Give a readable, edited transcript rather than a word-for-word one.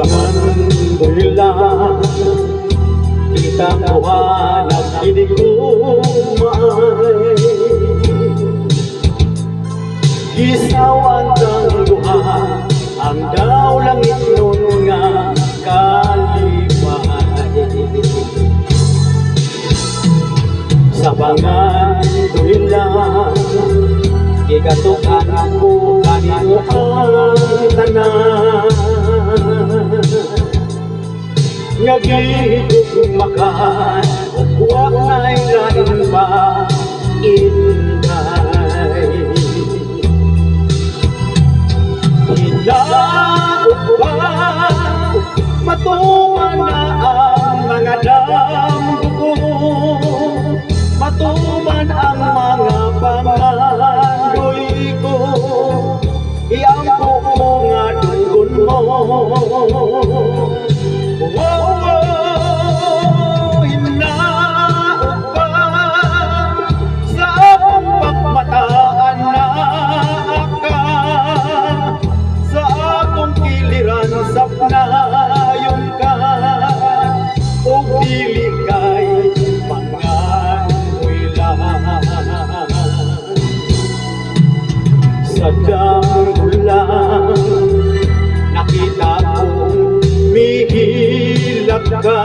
pangandoy lang kita buwan at hinigumay gisawan kang duha ang daw langit nun nga kalipay sa pangandoy lang gigatukan ko kanino ang tanan nga gigumakan wa na'y lain pa inday hinaot pa matuman na ang mga damgo matuman ang mga pangandoy ko iampo mo nga dugon mo hinaot pa sa akong pagmataan na ka sa akong kiliran sapnayon ka o dili kay pangandoy lang sadyang ulang nakita kong mihilap ka